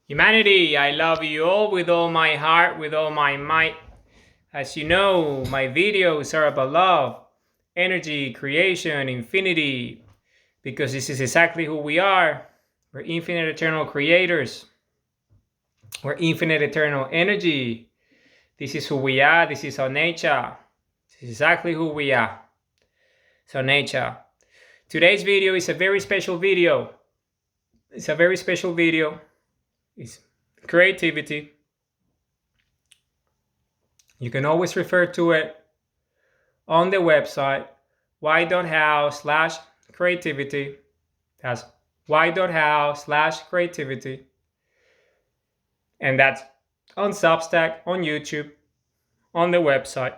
Humanity, I love you all with all my heart, with all my might. As you know, my videos are about love, energy, creation, infinity, because this is exactly who we are. We're infinite eternal creators. We're infinite eternal energy. This is who we are. This is our nature. This is exactly who we are. So nature. Today's video is a very special video. It's a very special video. It's creativity. You can always refer to it on the website y.how/creativity. That's y.how/creativity. And that's on Substack, on YouTube, on the website.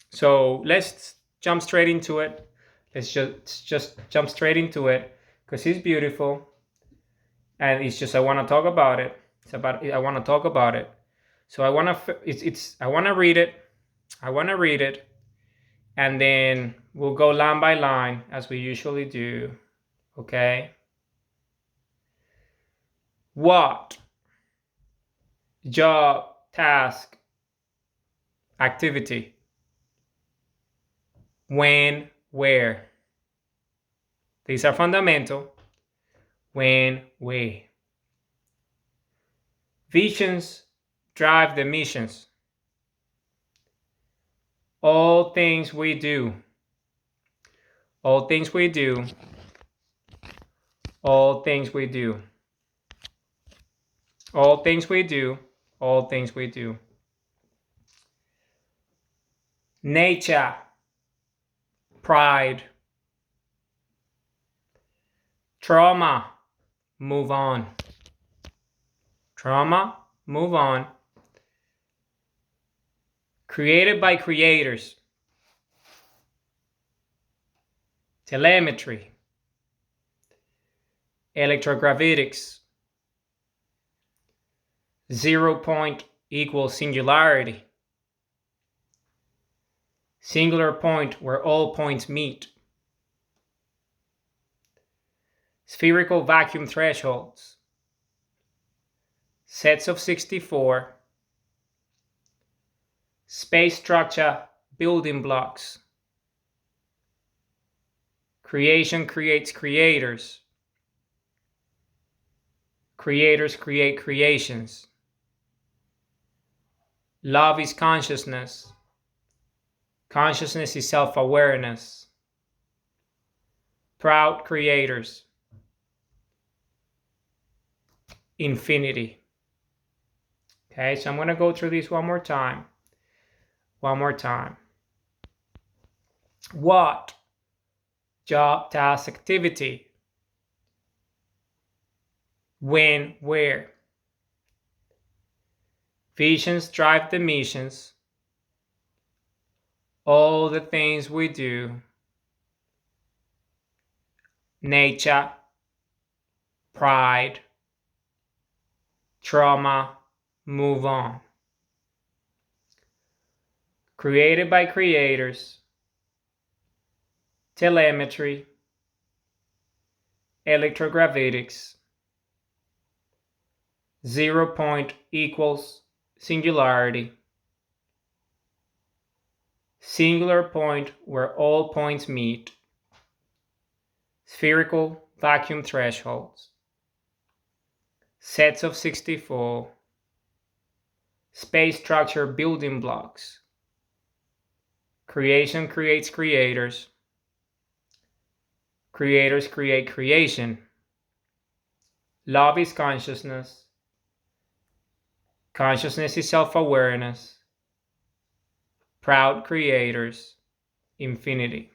So let's jump straight into it. Let's just jump straight into it because it's beautiful. And it's just I want to talk about it. I want to talk about it. So I want to read it. I want to read it. And then we'll go line by line as we usually do. Okay? What? Job, task, activity. When, where. These are fundamental. When, where. Visions drive the missions. All things we do. All things we do. All things we do. All things we do. All things we do. Nature. Pride. Trauma. Move on. Trauma. Move on. Created by creators. Telemetry. Electrogravitics. 0 point equals singularity. Singular point where all points meet. Spherical vacuum thresholds. Sets of 64. Space structure building blocks. Creation creates creators. Creators create creations. Love is consciousness. Consciousness is self-awareness. Proud creators. Infinity. Okay, so I'm going to go through this one more time. One more time. What? Job, task, activity. When, where. Visions drive the missions. All the things we do. Nature. Pride. Trauma. Move on. Created by creators. Telemetry. Electrogravitics. 0 point equals singularity. Singular point where all points meet. Spherical vacuum thresholds. Sets of 64. Space structure building blocks. Creation creates creators. Creators create creation. Love is consciousness. Consciousness is self-awareness. Proud creators. Infinity.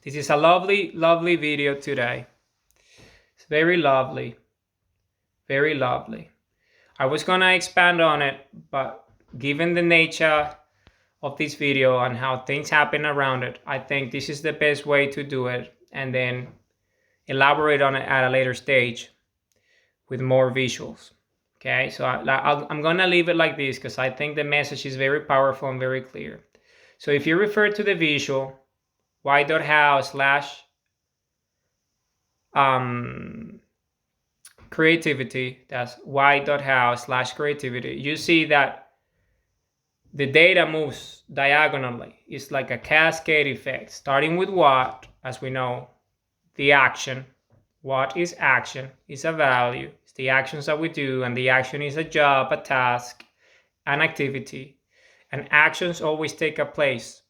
This is a lovely, lovely video today. It's very lovely. Very lovely. I was gonna expand on it, but given the nature of this video and how things happen around it, I think this is the best way to do it, and then elaborate on it at a later stage with more visuals. Okay, so I'm gonna leave it like this because I think the message is very powerful and very clear. So if you refer to the visual, y.how/ creativity, that's y.how/creativity, you see that the data moves diagonally. It's like a cascade effect, starting with what, as we know, the action. What is action? Is a value. It's the actions that we do, and the action is a job, a task, an activity. And actions always take a place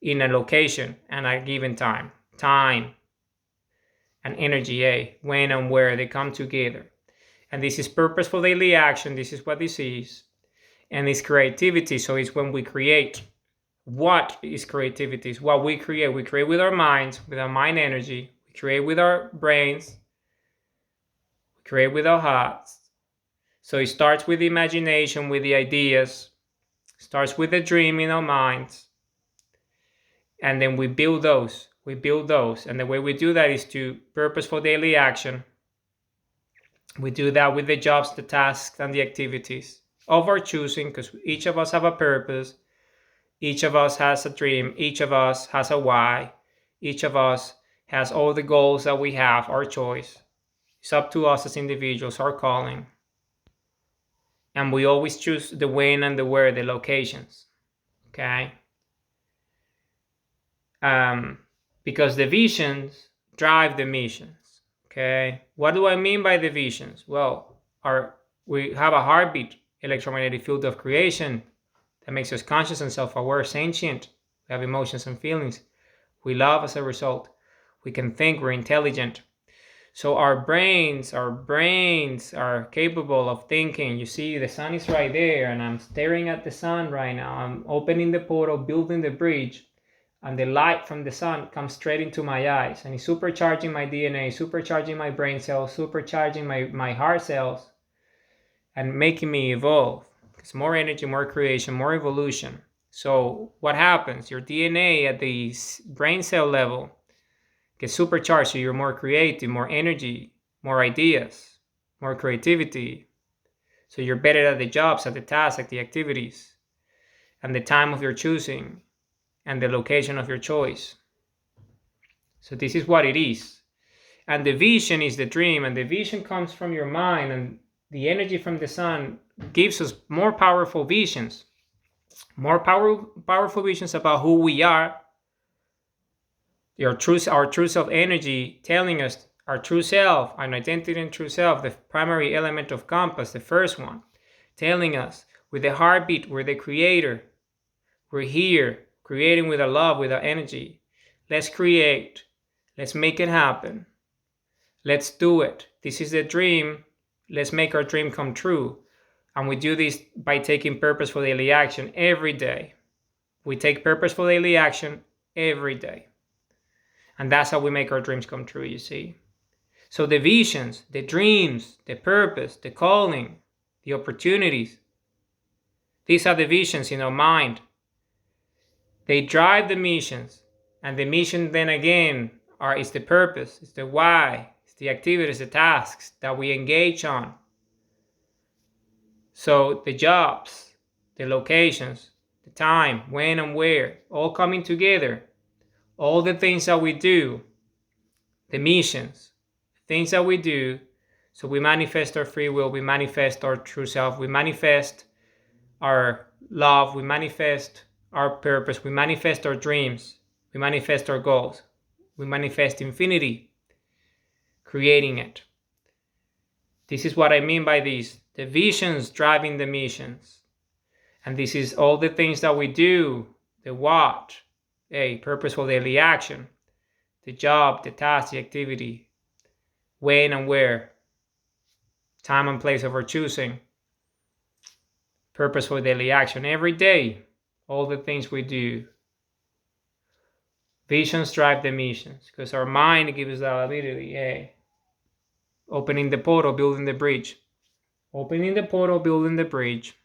in a location and a given time. Time and energy, when and where they come together. And this is purposeful daily action. This is what this is. And it's creativity. So it's when we create. What is creativity? It's what we create. We create with our minds, with our mind energy. We create with our brains. We create with our hearts. So it starts with the imagination, with the ideas. It starts with the dream in our minds. And then we build those. We build those. And the way we do that is to purposeful daily action. We do that with the jobs, the tasks, and the activities of our choosing, because each of us have a purpose. Each of us has a dream. Each of us has a why. Each of us has all the goals that we have, our choice. It's up to us as individuals, our calling. And we always choose the when and the where, the locations. Okay? Because the visions drive the missions. Okay? What do I mean by the visions? Well, we have a heartbeat, electromagnetic field of creation, that makes us conscious and self-aware, sentient. We have emotions and feelings. We love as a result. We can think, we're intelligent. So our brains are capable of thinking. You see, the sun is right there, and I'm staring at the sun right now. I'm opening the portal, building the bridge, and the light from the sun comes straight into my eyes, and it's supercharging my DNA, supercharging my brain cells, supercharging my heart cells, and making me evolve. It's more energy, more creation, more evolution. So what happens? Your DNA at the brain cell level gets supercharged, so you're more creative, more energy, more ideas, more creativity. So you're better at the jobs, at the tasks, at the activities, and the time of your choosing, and the location of your choice. So this is what it is. And the vision is the dream, and the vision comes from your mind, and the energy from the sun gives us more powerful visions, more powerful visions about who we are, our true self energy telling us our true self, an identity and true self, the primary element of compass, the first one, telling us with the heartbeat, we're the creator. We're here, creating with our love, with our energy. Let's create. Let's make it happen. Let's do it. This is the dream. Let's make our dream come true. And we do this by taking purposeful daily action every day. We take purposeful daily action every day. And that's how we make our dreams come true, you see. So the visions, the dreams, the purpose, the calling, the opportunities, these are the visions in our mind. They drive the missions. And the mission then again is the purpose, it's the why, it's the activities, the tasks that we engage on. So the jobs, the locations, the time, when and where, all coming together. All the things that we do, the missions, things that we do, so we manifest our free will, we manifest our true self, we manifest our love, we manifest our purpose, we manifest our dreams, we manifest our goals, we manifest infinity, creating it. This is what I mean by these, the visions driving the missions. And this is all the things that we do, the what, purposeful daily action, the job, the task, the activity, when and where, time and place of our choosing, purposeful daily action every day, all the things we do. Visions drive the missions, because our mind gives us that ability, opening the portal, building the bridge. Opening the portal, building the bridge.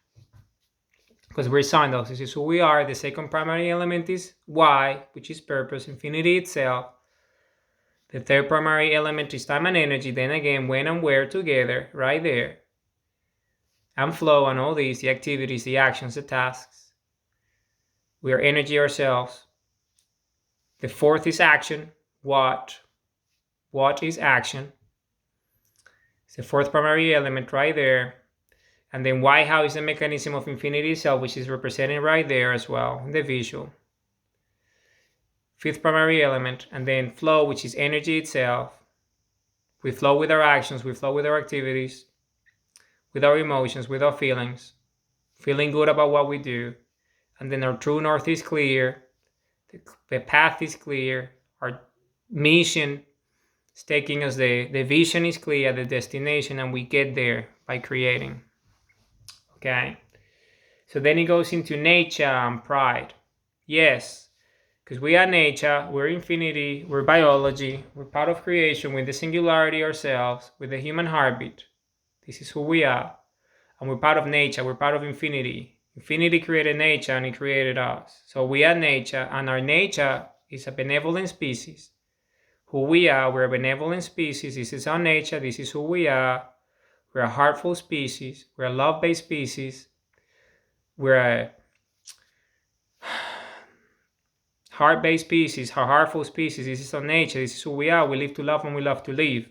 Because we're sundials, this is who we are. The second primary element is why, which is purpose, infinity itself. The third primary element is time and energy. Then again, when and where together, right there. And flow and all these, the activities, the actions, the tasks. We are energy ourselves. The fourth is action. What? What is action? It's the fourth primary element right there. And then why, how is the mechanism of infinity itself, which is represented right there as well in the visual. Fifth primary element, and then flow, which is energy itself. We flow with our actions, we flow with our activities, with our emotions, with our feelings, feeling good about what we do. And then our true north is clear, the path is clear, our mission is taking us there, the vision is clear, the destination, and we get there by creating. Okay? So then it goes into nature and pride. Yes, because we are nature, we're infinity, we're biology, we're part of creation with the singularity ourselves, with the human heartbeat. This is who we are. And we're part of nature, we're part of infinity. Infinity created nature and it created us. So we are nature, and our nature is a benevolent species. Who we are, we're a benevolent species. This is our nature, this is who we are. We're a heartful species, we're a love-based species. We're a heart-based species, a heartful species. This is our nature, this is who we are. We live to love and we love to live.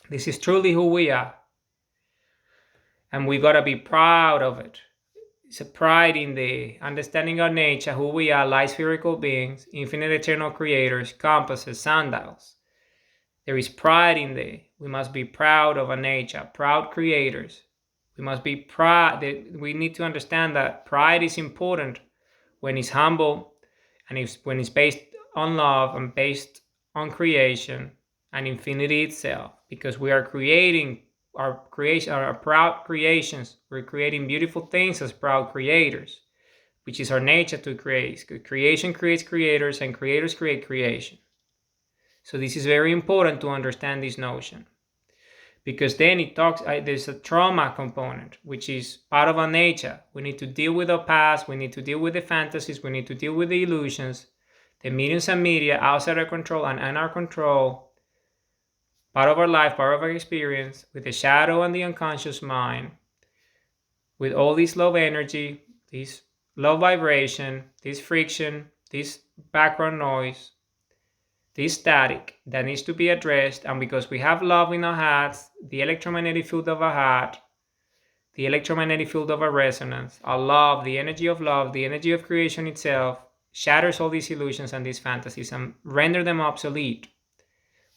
This is truly who we are. And we gotta be proud of it. It's a pride in the understanding our nature, who we are, light spherical beings, infinite eternal creators, compasses, sundials. There is pride in the, we must be proud of our nature, proud creators. We must be proud. We need to understand that pride is important when it's humble and when it's based on love and based on creation and infinity itself, because we are creating our proud creations. We're creating beautiful things as proud creators, which is our nature to create. Creation creates creators and creators create creation. So this is very important to understand this notion, because then it talks, there's a trauma component, which is part of our nature. We need to deal with our past, we need to deal with the fantasies, we need to deal with the illusions, the mediums and media outside our control and in our control, part of our life, part of our experience, with the shadow and the unconscious mind, with all this love energy, this low vibration, this friction, this background noise, this static that needs to be addressed. And because we have love in our hearts, the electromagnetic field of our heart, the electromagnetic field of our resonance, our love, the energy of creation itself, shatters all these illusions and these fantasies and render them obsolete.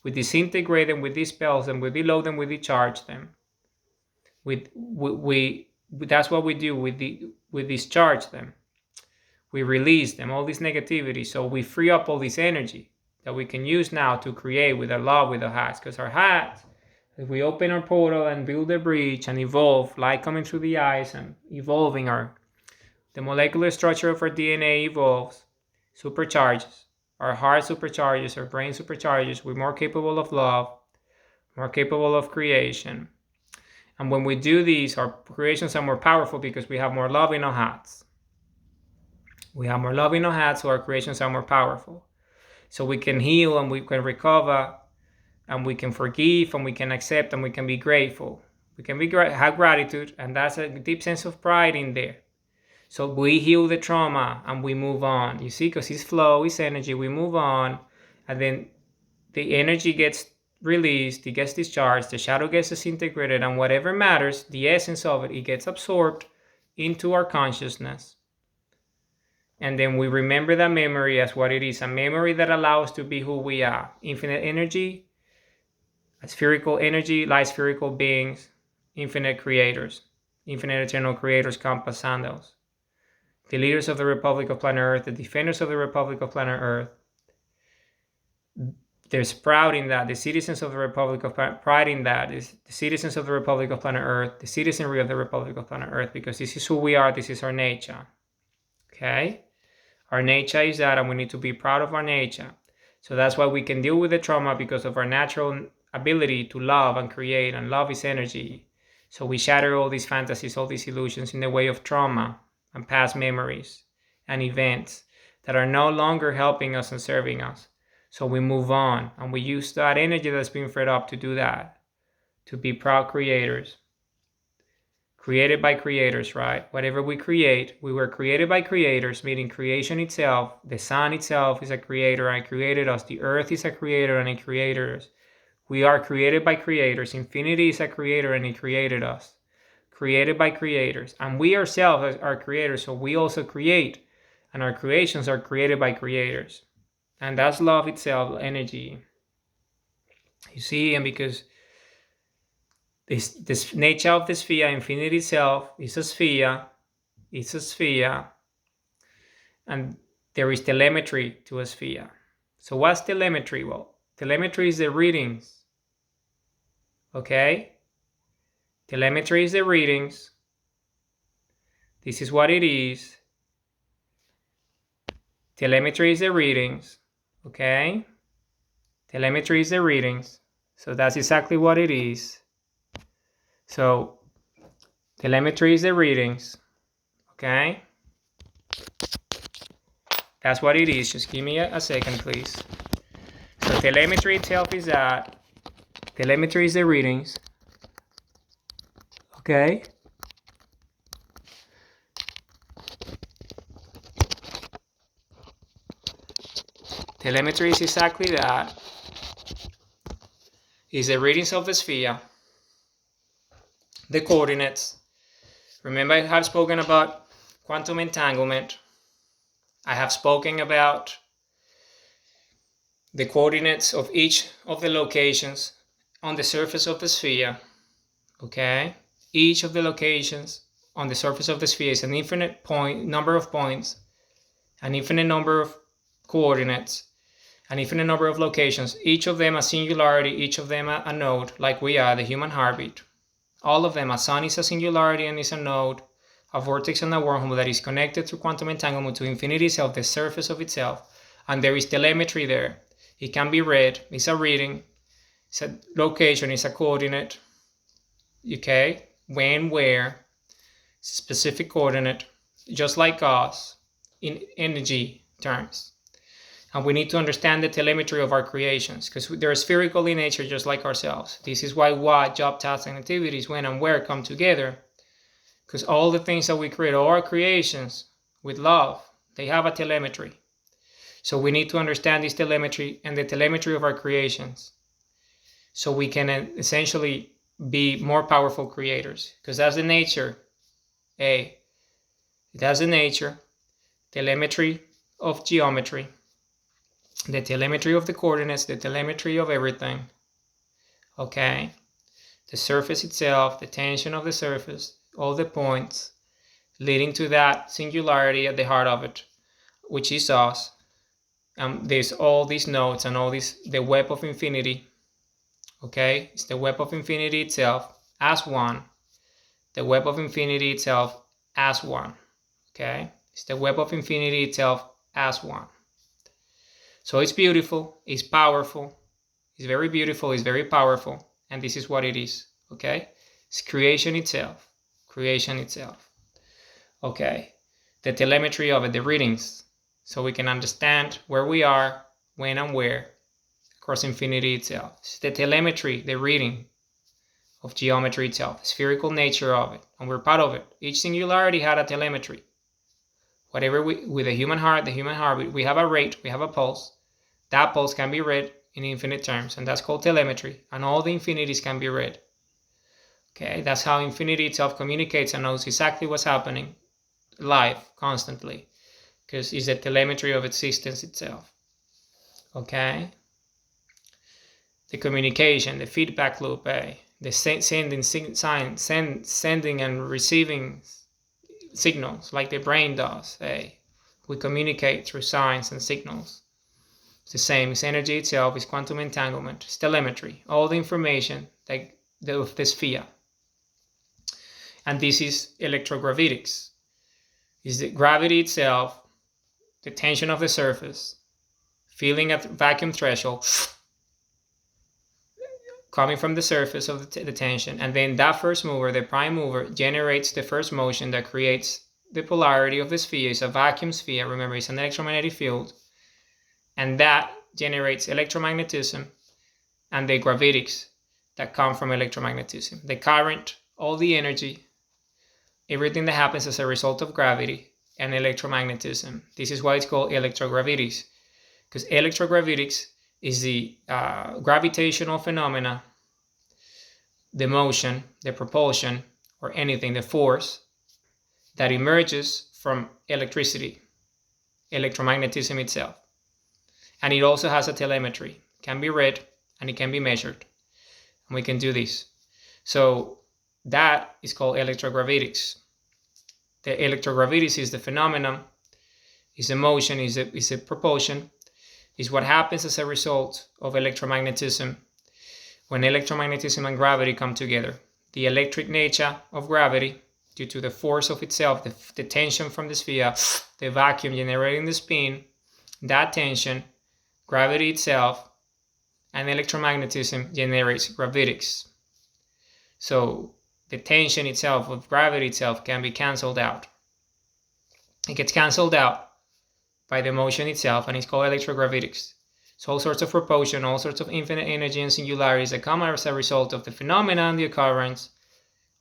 We disintegrate them, we dispel them, we deload them, we discharge them. That's what we do. We discharge them. We release them, all this negativity. So we free up all this energy that we can use now to create with our love, with our hearts. Because our hearts, if we open our portal and build a bridge and evolve, light coming through the eyes and evolving, the molecular structure of our DNA evolves, supercharges. Our heart supercharges, our brain supercharges. We're more capable of love, more capable of creation. And when we do these, our creations are more powerful because we have more love in our hearts. We have more love in our hearts, so our creations are more powerful. So we can heal and we can recover and we can forgive and we can accept and we can be grateful. We can have gratitude, and that's a deep sense of pride in there. So we heal the trauma and we move on. You see, because it's flow, it's energy, we move on, and then the energy gets released, it gets discharged, the shadow gets disintegrated, and whatever matters, the essence of it, it gets absorbed into our consciousness. And then we remember that memory as what it is, a memory that allows us to be who we are. Infinite energy, spherical energy, light spherical beings, infinite creators, infinite eternal creators, compass sandals. The leaders of the Republic of Planet Earth, the defenders of the Republic of Planet Earth. There's pride in that. The citizens of the Republic of pride in that is the citizens of the Republic of Planet Earth, the citizenry of the Republic of Planet Earth, because this is who we are, this is our nature. Okay? Our nature is that, and we need to be proud of our nature. So that's why we can deal with the trauma, because of our natural ability to love and create, and love is energy. So we shatter all these fantasies, all these illusions in the way of trauma and past memories and events that are no longer helping us and serving us. So we move on and we use that energy that's being freed up to do that, to be proud creators. Created by creators, right? Whatever we create, we were created by creators, meaning creation itself. The sun itself is a creator and it created us. The earth is a creator and it created us. We are created by creators. Infinity is a creator and it created us. Created by creators. And we ourselves are creators, so we also create. And our creations are created by creators. And that's love itself, energy. You see, and because this nature of the sphere, infinity itself, is a sphere. It's a sphere. And there is telemetry to a sphere. So what's telemetry? Well, telemetry is the readings. Okay? Telemetry is the readings. This is what it is. Telemetry is the readings. Okay? Telemetry is the readings. So that's exactly what it is. So telemetry is the readings. Okay? That's what it is. Just give me a second, please. So telemetry itself is that. Telemetry is the readings. Okay? Telemetry is exactly that. Is the readings of the sphere. The coordinates. Remember, I have spoken about quantum entanglement. I have spoken about the coordinates of each of the locations on the surface of the sphere. Okay? Each of the locations on the surface of the sphere is an infinite number of points, an infinite number of coordinates, an infinite number of locations, each of them a singularity, each of them a node, like we are, the human heartbeat. All of them, a sun is a singularity and is a node, a vortex and a wormhole that is connected through quantum entanglement to infinity itself, the surface of itself. And there is telemetry there. It can be read. It's a reading. It's a location. It's a coordinate. Okay? When, where. It's a specific coordinate. Just like us in energy terms. And we need to understand the telemetry of our creations because they're spherical in nature just like ourselves. This is why what, job, tasks, and activities, when and where come together. Because all the things that we create, all our creations with love, they have a telemetry. So we need to understand this telemetry and the telemetry of our creations. So we can essentially be more powerful creators. Because that's the nature. That's the nature. Telemetry of geometry. The telemetry of the coordinates, the telemetry of everything. Okay? The surface itself, the tension of the surface, all the points leading to that singularity at the heart of it, which is us. There's all these nodes and all this, the web of infinity. Okay? It's the web of infinity itself as one. The web of infinity itself as one. Okay? It's the web of infinity itself as one. So it's beautiful, it's powerful, it's very beautiful, it's very powerful, and this is what it is, okay? It's creation itself, okay? The telemetry of it, the readings, so we can understand where we are, when and where, across infinity itself. It's the telemetry, the reading of geometry itself, the spherical nature of it, and we're part of it. Each singularity had a telemetry. Whatever with the human heart, we have a rate, we have a pulse. That pulse can be read in infinite terms, and that's called telemetry. And all the infinities can be read. Okay, that's how infinity itself communicates and knows exactly what's happening live, constantly, because it's the telemetry of existence itself. Okay, the communication, the feedback loop, the sending and receiving signals like the brain does. We communicate through signs and signals. It's the same. It's energy itself. It's quantum entanglement. It's telemetry. All the information of the sphere. And this is electrogravitics. It's the gravity itself, the tension of the surface, feeling at vacuum threshold, coming from the surface of the tension. And then that first mover, the prime mover, generates the first motion that creates the polarity of the sphere. It's a vacuum sphere. Remember, it's an electromagnetic field. And that generates electromagnetism and the gravitics that come from electromagnetism. The current, all the energy, everything that happens as a result of gravity and electromagnetism. This is why it's called electrogravitics. Because electrogravitics is the gravitational phenomena, the motion, the propulsion, or anything, the force that emerges from electricity, electromagnetism itself. And it also has a telemetry. It can be read and it can be measured. And we can do this. So that is called electrogravitics. The electrogravitics is the phenomenon, is the motion, is a propulsion, is what happens as a result of electromagnetism when electromagnetism and gravity come together. The electric nature of gravity, due to the force of itself, the tension from the sphere, the vacuum generating the spin, that tension, gravity itself, and electromagnetism generates gravitics. So the tension itself of gravity itself can be cancelled out. It gets cancelled out by the motion itself, and it's called electrogravitics. So all sorts of propulsion, all sorts of infinite energy and singularities that come as a result of the phenomena and the occurrence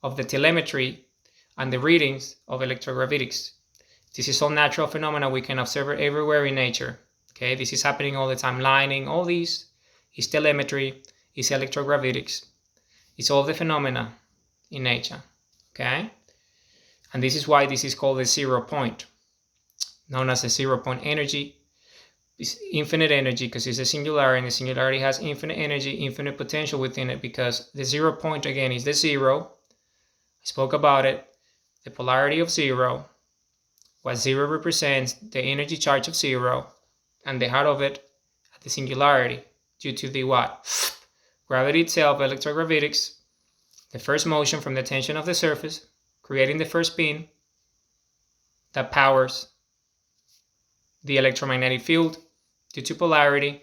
of the telemetry and the readings of electrogravitics. This is all natural phenomena. We can observe it everywhere in nature. Okay, this is happening all the time. Lining, all these is telemetry, is electrogravitics. It's all the phenomena in nature. Okay, and this is why this is called the 0 point, known as the 0 point energy. It's infinite energy because it's a singularity, and the singularity has infinite energy, infinite potential within it, because the 0 point again is the zero. I spoke about it. The polarity of zero, what zero represents, the energy charge of zero, and the heart of it at the singularity, due to the what? Gravity itself, electrogravitics, the first motion from the tension of the surface, creating the first spin that powers the electromagnetic field due to polarity,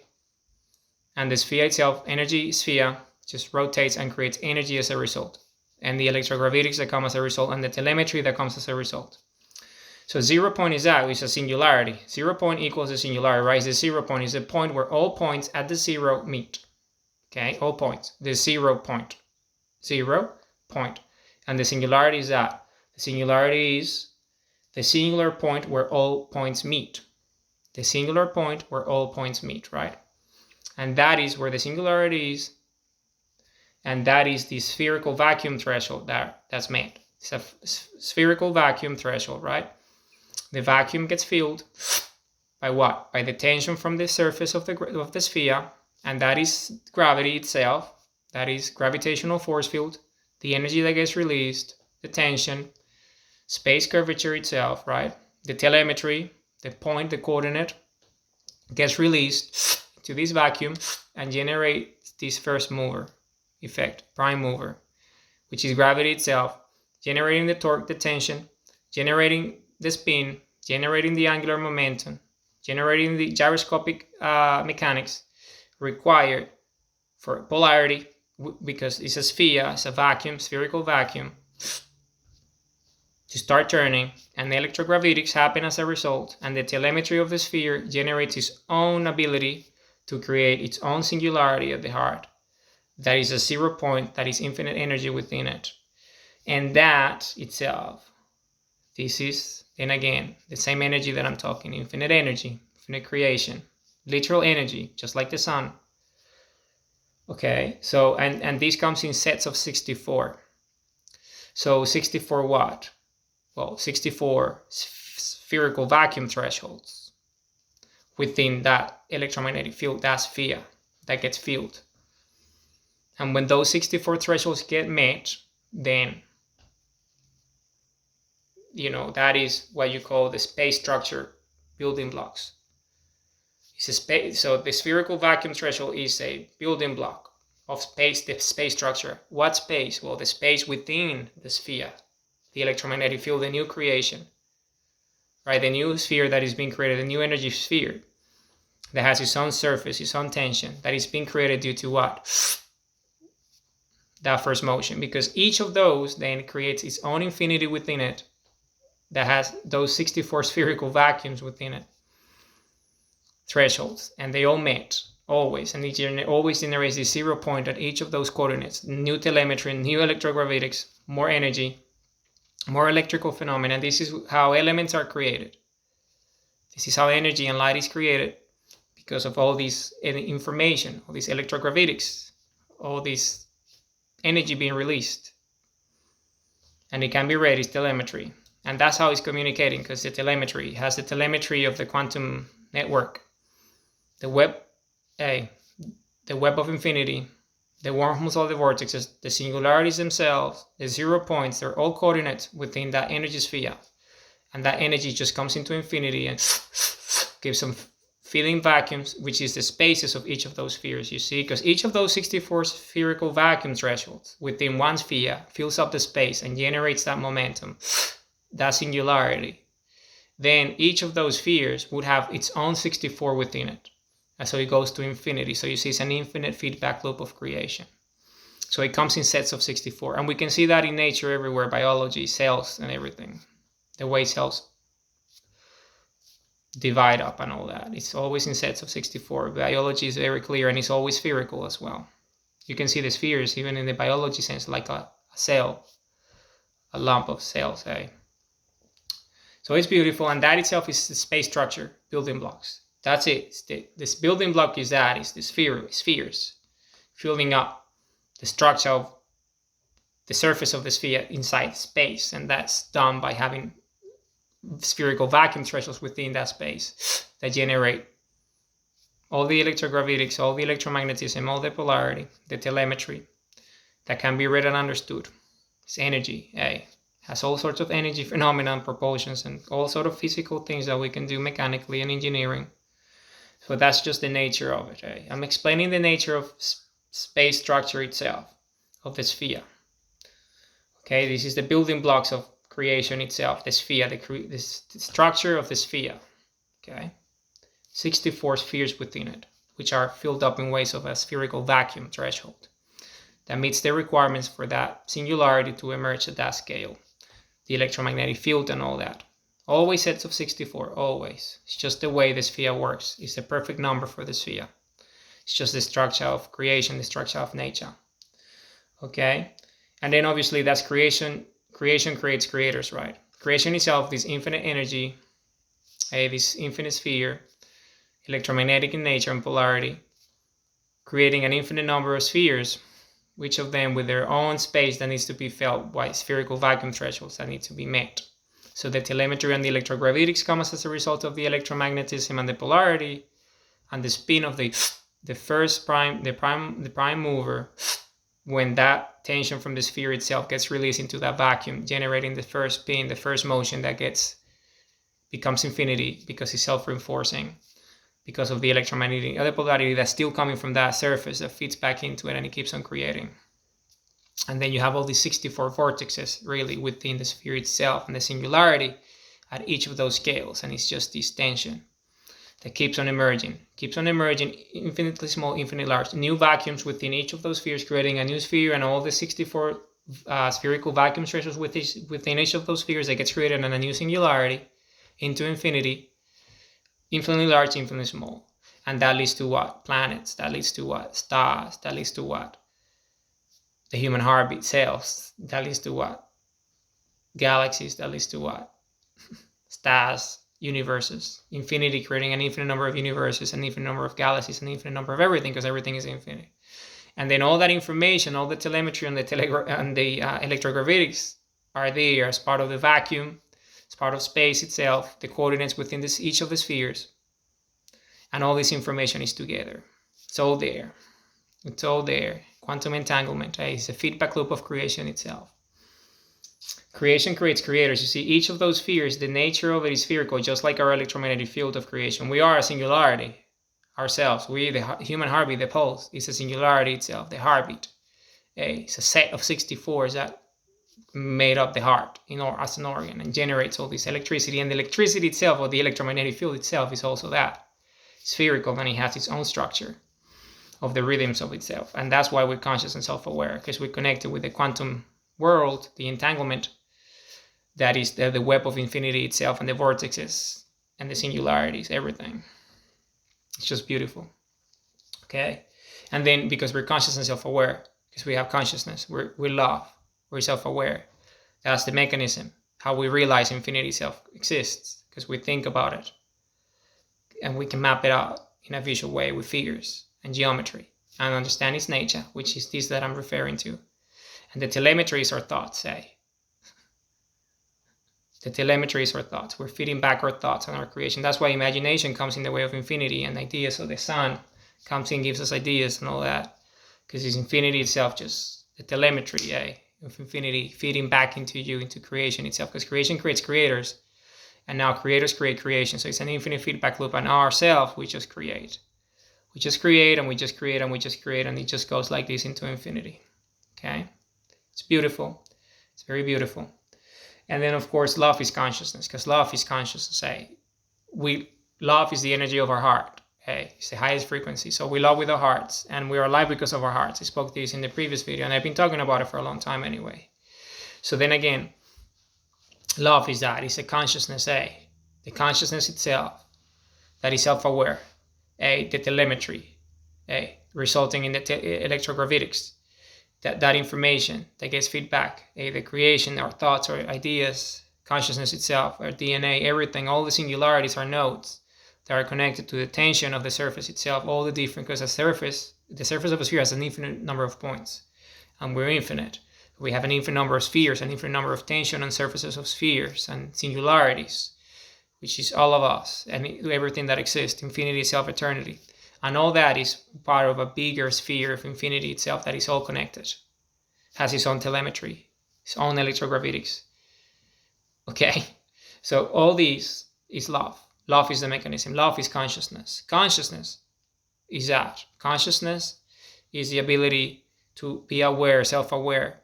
and the sphere itself, energy sphere, just rotates and creates energy as a result, and the electrogravitics that come as a result, and the telemetry that comes as a result. So 0 point is that, which is a singularity. 0 point equals a singularity, right? The 0 point is the point where all points at the zero meet. Okay, all points, the 0 point. 0 point. And the singularity is that. The singularity is the singular point where all points meet. The singular point where all points meet, right? And that is where the singularity is, and that is the spherical vacuum threshold that's made. It's a spherical vacuum threshold, right? The vacuum gets filled by what? By the tension from the surface of the sphere, and that is gravity itself. That is gravitational force field, the energy that gets released, the tension, space curvature itself, right? The telemetry, the point, the coordinate, gets released to this vacuum and generates this first mover effect, prime mover, which is gravity itself, generating the torque, the tension, generating the spin, generating the angular momentum, generating the gyroscopic mechanics required for polarity, because it's a sphere, it's a vacuum, spherical vacuum, to start turning, and the electrogravitics happen as a result, and the telemetry of the sphere generates its own ability to create its own singularity at the heart. That is a 0 point, that is infinite energy within it. And that itself, this is, and again, the same energy that I'm talking, infinite energy, infinite creation, literal energy, just like the sun. Okay, so, and this comes in sets of 64. So 64 what? Well, 64 spherical vacuum thresholds within that electromagnetic field, that sphere that gets filled. And when those 64 thresholds get met, then, that is what you call the space structure building blocks. It's a space, so the spherical vacuum threshold is a building block of space, the space structure. What space? Well, the space within the sphere, the electromagnetic field, the new creation, right? The new sphere that is being created, the new energy sphere that has its own surface, its own tension, that is being created due to what? That first motion, because each of those then creates its own infinity within it that has those 64 spherical vacuums within it, thresholds, and they all met always, and each always generates the 0 point at each of those coordinates. New telemetry, new electrogravitics, more energy, more electrical phenomena. This is how elements are created. This is how energy and light is created, because of all this information, all this electrogravitics, all this energy being released. And it can be read as telemetry. And that's how it's communicating, because the telemetry has the telemetry of the quantum network, the web of infinity, the wormholes of the vortexes, the singularities themselves, the 0 points, they're all coordinates within that energy sphere. And that energy just comes into infinity and gives some filling vacuums, which is the spaces of each of those spheres, you see, because each of those 64 spherical vacuum thresholds within one sphere fills up the space and generates that momentum, that singularity. Then each of those spheres would have its own 64 within it. And so it goes to infinity. So you see it's an infinite feedback loop of creation. So it comes in sets of 64. And we can see that in nature everywhere, biology, cells, and everything. The way cells divide up and all that. It's always in sets of 64. Biology is very clear, and it's always spherical as well. You can see the spheres even in the biology sense, like a cell, a lump of cells. So it's beautiful, and that itself is the space structure, building blocks. That's it. This building block is the spheres, filling up the structure of the surface of the sphere inside space, and that's done by having spherical vacuum thresholds within that space that generate all the electrogravitics, all the electromagnetism, all the polarity, the telemetry that can be read and understood. It's energy, has all sorts of energy phenomena and proportions and all sort of physical things that we can do mechanically and engineering. So that's just the nature of it. I'm explaining the nature of space structure itself, of the sphere. Okay, this is the building blocks of creation itself, the sphere, the structure of the sphere. Okay, 64 spheres within it, which are filled up in ways of a spherical vacuum threshold that meets the requirements for that singularity to emerge at that scale, the electromagnetic field and all that. Always sets of 64, always. It's just the way the sphere works. It's the perfect number for the sphere. It's just the structure of creation, the structure of nature. Okay? And then obviously that's creation. Creation creates creators, right? Creation itself, this infinite energy, this infinite sphere, electromagnetic in nature and polarity, creating an infinite number of spheres, each of them with their own space that needs to be felt by spherical vacuum thresholds that need to be met. So the telemetry and the electrogravitics comes as a result of the electromagnetism and the polarity, and the spin of the first prime, the prime mover, when that tension from the sphere itself gets released into that vacuum, generating the first spin, the first motion that becomes infinity because it's self-reinforcing because of the electromagnetic other polarity that's still coming from that surface that feeds back into it, and it keeps on creating. And then you have all these 64 vortexes really within the sphere itself and the singularity at each of those scales. And it's just this tension that keeps on emerging, infinitely small, infinitely large, new vacuums within each of those spheres, creating a new sphere, and all the 64 spherical vacuum thresholds within each of those spheres that gets created in a new singularity into infinity, infinitely large, infinitely small. And that leads to what? Planets. That leads to what? Stars. That leads to what? The human heartbeat, cells. That leads to what? Galaxies. That leads to what? Stars, universes. Infinity, creating an infinite number of universes, an infinite number of galaxies, an infinite number of everything, because everything is infinite. And then all that information, all the telemetry and the electrogravitics are there as part of the vacuum. It's part of space itself, the coordinates within each of the spheres. And all this information is together. It's all there. It's all there. Quantum entanglement, is a feedback loop of creation itself. Creation creates creators. You see, each of those spheres, the nature of it is spherical, just like our electromagnetic field of creation. We are a singularity ourselves. We, the human heartbeat, the pulse, is a singularity itself, the heartbeat. It's a set of 64s that made up the heart as an organ and generates all this electricity. And the electricity itself, or the electromagnetic field itself, is also that. Spherical, and it has its own structure of the rhythms of itself. And that's why we're conscious and self-aware, because we're connected with the quantum world, the entanglement that is the web of infinity itself, and the vortexes and the singularities, everything. It's just beautiful. Okay? And then because we're conscious and self-aware, because we have consciousness, we love, we're self-aware. That's the mechanism, how we realize infinity itself exists, because we think about it and we can map it out. in a visual way with figures and geometry and understand its nature, which is this that I'm referring to. And the telemetry is our thoughts, The telemetry is our thoughts. We're feeding back our thoughts on our creation. That's why imagination comes in the way of infinity and ideas. So the sun comes in, gives us ideas and all that. Because it's infinity itself, just the telemetry, of infinity feeding back into you, into creation itself. Because creation creates creators. And now creators create creation. So it's an infinite feedback loop. And ourselves, we just create. We just create and we just create and we just create. And it just goes like this into infinity. Okay? It's beautiful. It's very beautiful. And then, of course, love is consciousness, because love is consciousness. Love is the energy of our heart. It's the highest frequency. So we love with our hearts, and we are alive because of our hearts. I spoke this in the previous video, and I've been talking about it for a long time anyway. So then again, love is that. It's a consciousness, the consciousness itself that is self-aware, the telemetry, resulting in the electrogravitics. That information that gets feedback, the creation, our thoughts, our ideas, consciousness itself, our DNA, everything, all the singularities are nodes that are connected to the tension of the surface itself, all the different, because the surface of a sphere has an infinite number of points, and we're infinite. We have an infinite number of spheres, an infinite number of tension on surfaces of spheres and singularities, which is all of us and everything that exists, infinity itself, eternity. And all that is part of a bigger sphere of infinity itself that is all connected. Has its own telemetry, its own electrogravitics. Okay? So all this is love. Love is the mechanism. Love is consciousness. Consciousness is that. Consciousness is the ability to be aware, self-aware,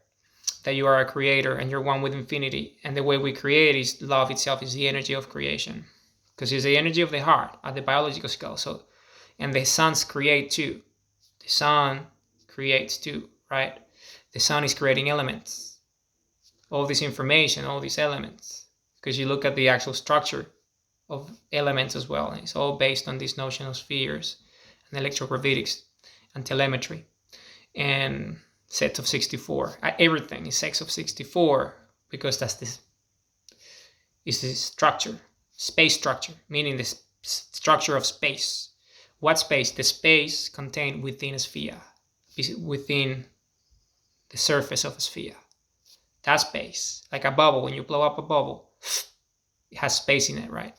that you are a creator and you're one with infinity. And the way we create is love itself is the energy of creation. Because it's the energy of the heart at the biological scale. And the suns create too. The sun creates too, right? The sun is creating elements. All this information, all these elements. Because you look at the actual structure of elements as well. And it's all based on this notion of spheres and electrogravitics and telemetry. And sets of 64. Everything is sets of 64 because that's this is the structure. Space structure, meaning the structure of space. What space? The space contained within a sphere, within the surface of a sphere. That space, like a bubble, when you blow up a bubble, it has space in it, right?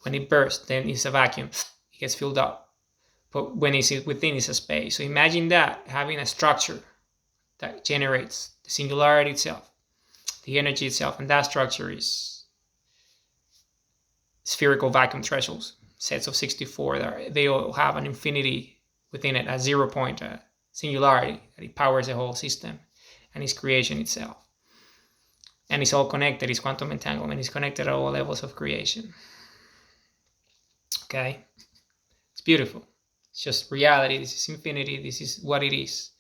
When it bursts, then it's a vacuum, it gets filled up. But when it's within, it's a space. So imagine that, having a structure that generates the singularity itself, the energy itself, and that structure is spherical vacuum thresholds. Sets of 64, they all have an infinity within it, a 0 point singularity that it powers the whole system and its creation itself. And it's all connected, it's quantum entanglement, it's connected at all levels of creation. Okay? It's beautiful. It's just reality, this is infinity, this is what it is.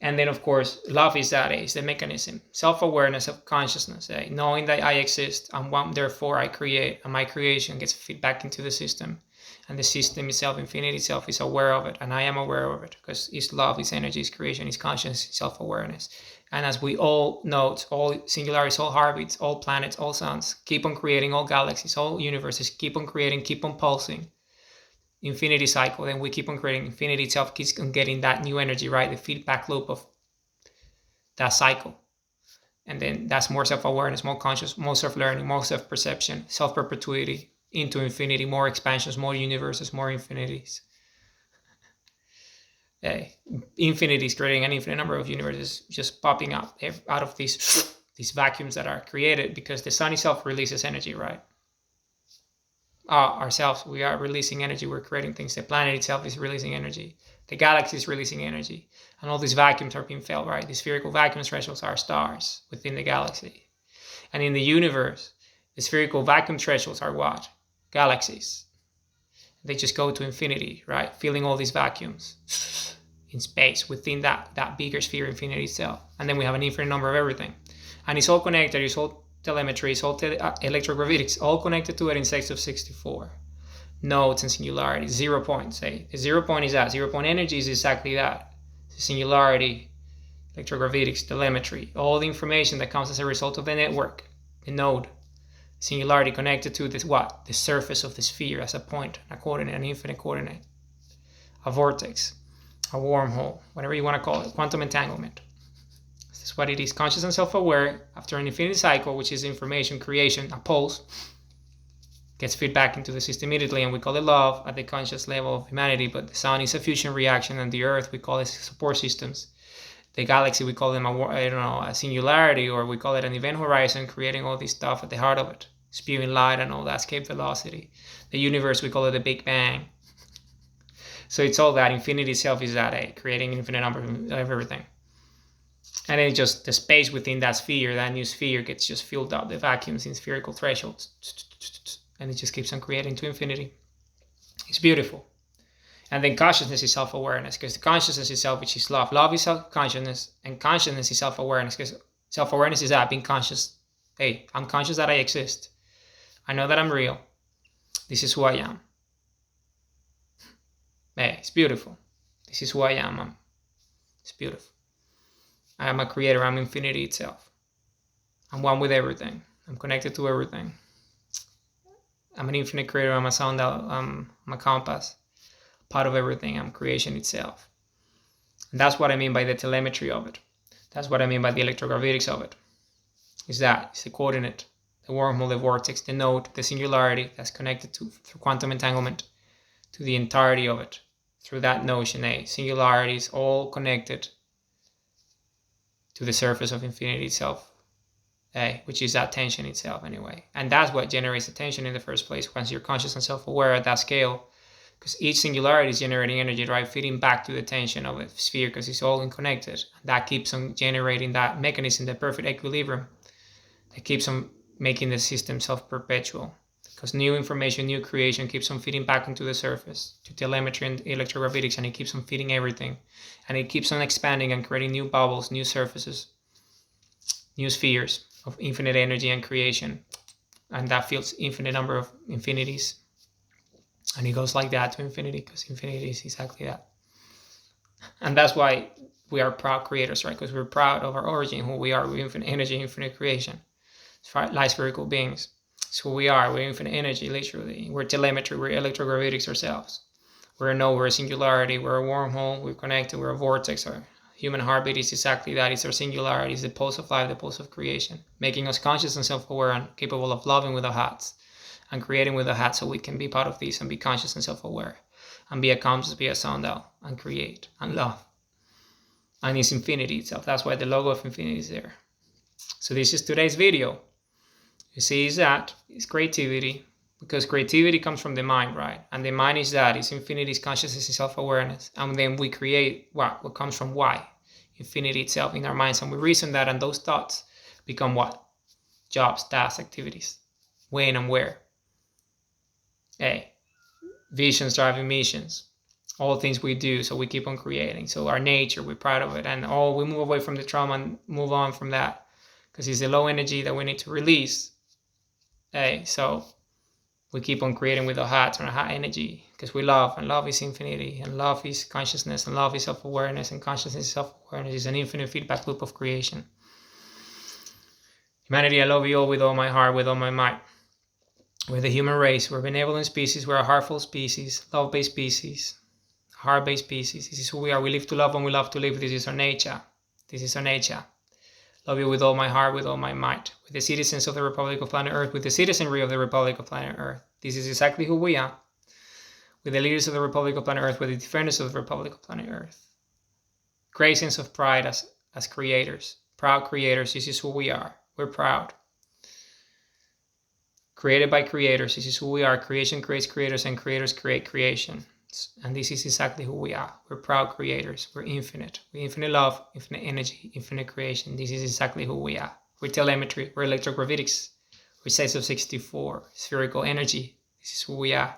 And then, of course, love is that, is the mechanism. Self-awareness of consciousness, knowing that I exist, and one, therefore I create, and my creation gets feedback into the system. And the system itself, infinity itself, is aware of it, and I am aware of it, because it's love, it's energy, it's creation, it's consciousness, it's self-awareness. And as we all know, all singularities, all heartbeats, all planets, all suns, keep on creating, all galaxies, all universes, keep on creating, keep on pulsing. Infinity cycle, then we keep on creating. Infinity itself keeps on getting that new energy, right? The feedback loop of that cycle. And then that's more self-awareness, more conscious, more self-learning, more self-perception, self-perpetuity into infinity, more expansions, more universes, more infinities. Infinity is creating an infinite number of universes just popping up out of these vacuums that are created because the sun itself releases energy, right? Ourselves, we are releasing energy, we're creating things. The planet itself is releasing energy. The galaxy is releasing energy. And all these vacuums are being felt, right? The spherical vacuum thresholds are stars within the galaxy. And in the universe, the spherical vacuum thresholds are what? Galaxies. They just go to infinity, right? Filling all these vacuums in space within that bigger sphere, infinity itself. And then we have an infinite number of everything. And it's all connected, it's all telemetry, it's all electrogravitics, all connected to it in sets of 64. Nodes and singularities, 0 points. The 0 point is that. 0 point energy is exactly that. The singularity, electrogravitics, telemetry, all the information that comes as a result of the network, the node, Singularity connected to this what? The surface of the sphere as a point, a coordinate, an infinite coordinate, a vortex, a wormhole, whatever you want to call it, quantum entanglement. This is what it is. Conscious and self-aware after an infinity cycle, which is information creation, a pulse, gets feedback into the system immediately, and we call it love at the conscious level of humanity. But the sun is a fusion reaction, and the earth, we call it support systems. The galaxy, we call them a singularity, or we call it an event horizon, creating all this stuff at the heart of it, spewing light and all that, escape velocity. The universe, we call it the Big Bang. So it's all that. Infinity itself is that, creating infinite number of everything. And then just the space within that sphere, that new sphere gets just filled up, the vacuums in spherical thresholds. And it just keeps on creating to infinity. It's beautiful. And then consciousness is self-awareness, because the consciousness itself, which is love. Love is self-consciousness, and consciousness is self-awareness, because self-awareness is that, being conscious. Hey, I'm conscious that I exist. I know that I'm real. This is who I am. Hey, it's beautiful. This is who I am. It's beautiful. I am a creator. I'm infinity itself. I'm one with everything. I'm connected to everything. I'm an infinite creator. I'm a sundial. I'm a compass. Part of everything. I'm creation itself. And that's what I mean by the telemetry of it. That's what I mean by the electrogravitics of it. It's the coordinate, the wormhole, the vortex, the node, the singularity that's connected to through quantum entanglement to the entirety of it. Through that notion, singularity is all connected to the surface of infinity itself, which is that tension itself anyway. And that's what generates the tension in the first place, once you're conscious and self-aware at that scale. Because each singularity is generating energy, right? Feeding back to the tension of a sphere, because it's all connected. That keeps on generating that mechanism, the perfect equilibrium. That keeps on making the system self-perpetual. Because new information, new creation keeps on feeding back into the surface, to telemetry and electrogravitics, and it keeps on feeding everything. And it keeps on expanding and creating new bubbles, new surfaces, new spheres of infinite energy and creation. And that feels infinite number of infinities. And it goes like that to infinity, because infinity is exactly that. And that's why we are proud creators, right? Because we're proud of our origin, who we are. We're infinite energy, infinite creation. It's light spherical beings. It's who we are. We're infinite energy, literally. We're telemetry. We're electrogravitics ourselves. We're a node. We're a singularity. We're a wormhole. We're connected. We're a vortex. Our human heartbeat is exactly that. It's our singularity. It's the pulse of life, the pulse of creation, making us conscious and self-aware and capable of loving with our hearts. And creating with a hat, so we can be part of this and be conscious and self-aware and be a compass, be a sundial, and create and love. And it's infinity itself. That's why the logo of infinity is there. So this is today's video. You see, is that it's creativity, because creativity comes from the mind, right? And the mind is that, it's infinity, it's consciousness, it's self-awareness. And then we create what comes from why? Infinity itself in our minds. And we reason that, and those thoughts become what? Jobs, tasks, activities. When and where. Visions driving missions, all things we do, so we keep on creating. So our nature, we're proud of it, and we move away from the trauma and move on from that, because it's the low energy that we need to release. So we keep on creating with our hearts and our high energy, because we love, and love is infinity, and love is consciousness, and love is self-awareness, and consciousness is self-awareness. Is an infinite feedback loop of creation. Humanity, I love you all with all my heart, with all my might. We're the human race. We're a benevolent species. We're a heartful species, love-based species, heart-based species. This is who we are. We live to love and we love to live. This is our nature. This is our nature. Love you with all my heart, with all my might. With the citizens of the Republic of Planet Earth, with the citizenry of the Republic of Planet Earth. This is exactly who we are. With the leaders of the Republic of Planet Earth, with the defenders of the Republic of Planet Earth. Great sense of pride as creators. Proud creators. This is who we are. We're proud. Created by creators. This is who we are. Creation creates creators, and creators create creation. And this is exactly who we are. We're proud creators. We're infinite. We're infinite love, infinite energy, infinite creation. This is exactly who we are. We're telemetry. We're electrogravitics. We're size of 64. Spherical energy. This is who we are.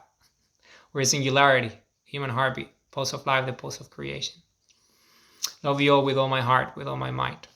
We're singularity. Human heartbeat. Pulse of life, the pulse of creation. Love you all with all my heart, with all my might.